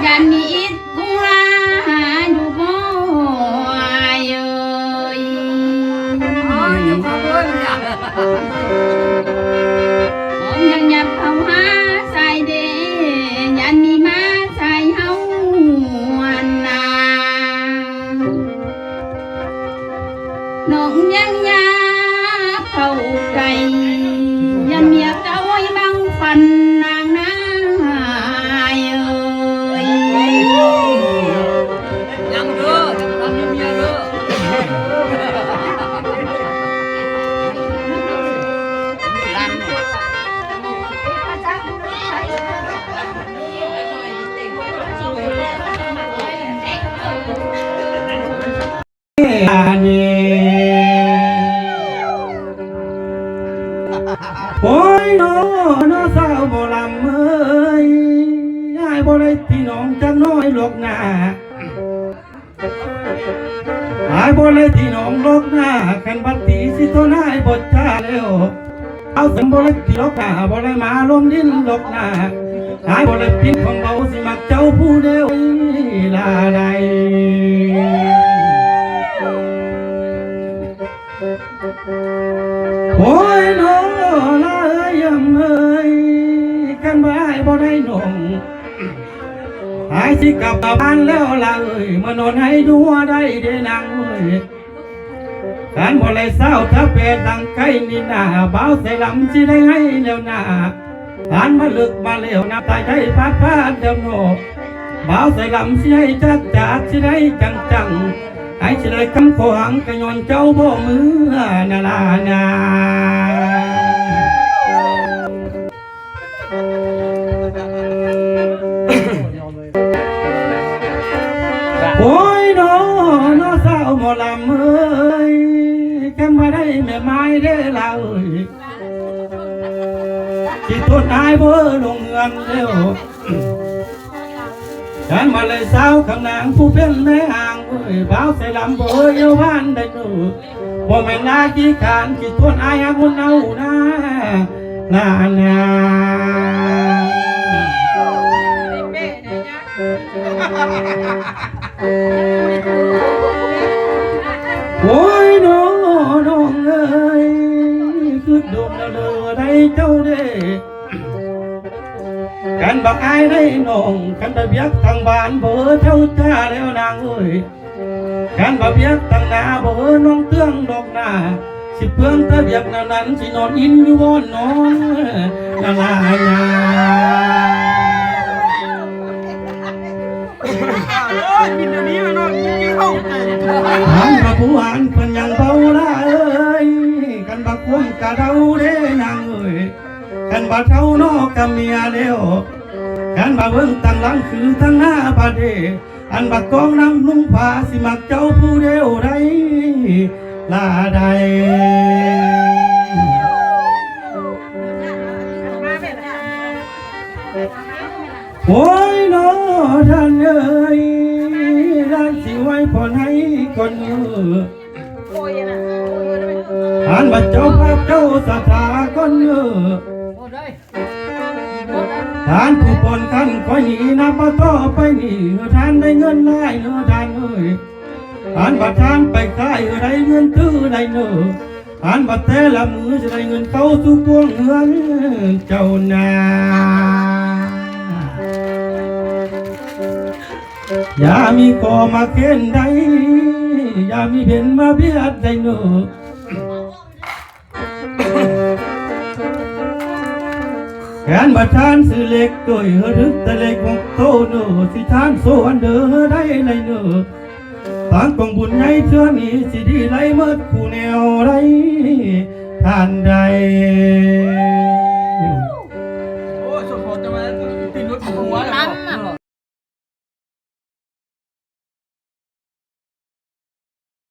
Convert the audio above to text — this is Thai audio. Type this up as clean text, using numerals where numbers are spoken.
ยันมีอิดกุลาอยู่บ่เอ้ยยังยับเข้าหาใส่เดยันมีมาใส่เฮาอันนาน้องยังยับเข้าไกลยันเมียเก่าไว้บังฟันนางนายังเด้อทำเมียเด้อโอ้ยน้อสาวบ่ลำเอ้ยยายบ่ได้พี่น้องจักน้อยหลอกหน้ายายบ่ได้พี่น้องหลอกหน้ากันบัดตีสิโตนายบ่จ้าแล้วเอาสมบ่ได้พี่หลอกหน้าบ่ได้มาลงดินหลอกหน้ายายบ่ได้พินของเบาสิมักเจ้าผู้เดียวลาใดโอ้ยน้อละเอ้ยเอ้ยกันบ่ได้บ่ได้น้องหายสิกลับบ้านแล้วละเอ้ยมานอนให้ดูได้เด้นางเอ้ยการบ่ได้เศร้าถ้าเป็ดดังไก่นี่นาเบาใส่ลำสิได้ให้แล้วนาผ่านมาลึกมาเลี้ยวนับตายใจพาดเดี๋ยวโนเบาใส่ลำสิให้จัดสิได้จังไอ้สิได้คำขอหังกะย้อนเจ้าบ่มือนาลานาโอ้ยน้อสาวหมอลำเอ้ยกันมาได้แม่ไม้ได้ละเอ้ยที่ต้นไม้เบอลงเงินเร็วฉันมาเลยสาวข้างนางผู้เป็นแม่ห่างเอ้ยบ่าวใส่ลำเบอเยาวันได้ดูบ่แม่นนาขี้ขานที่ต้นไม้หักมุนเอานาโอ้ยน้องเอ้ยคือโดนเลือได้เจ้าเด้กันบักอายได้น้องกันไปเบียกทางบ้านเบอเจ้าจ้าแล้วนางเอ้ยกันบักเบียกทางนาเบอน้องเตื้องดอกหน้าสิเพื่องตะเบียกนั้นสินอนอินอยู่บนน้องนาลายาหันมาผู้หันเพิ่นยังเบาละเอ้ยกันบักควงกะเดาเด้นางเอ้ยกันบักเท่านอกกะเมียเดียวกันบักเบิ่งตั้งหลังคือทั้งหน้าบาดเดอันบักกองน้ำนุ่งผ้าสิมักเจ้าผู้เดียวได้ลาใดโอ้ยน้อท่านเอ้ยร้านสิไว้ผ่อนให้คนมือท่านบัดเจ้าภาพเจ้าสถาคนเนื้อท่านผู้ปนกันคอยหนีนับต่อไปนี่ท่านได้เงินไล่เนื้อท่านเอ้ยท่านบัดท่านไปขายได้เงินตื้อได้เนื้อท่านบัดแต่ละมือจะได้เงินเข้าสู่พวงเงินเจ้านาอย่ามีก่อมาเข็นได้อย่ามีเห็นมาเบียดได้เนอแขนบัดทานสื่อเล็กตัวหรึกแต่เล็กของโตเนอสิทานโซอันเดอได้ไรเนอทางกองบุญใหญ่เชื่อนี้สิดีไรเมื่อคู่แนวไรท่านใด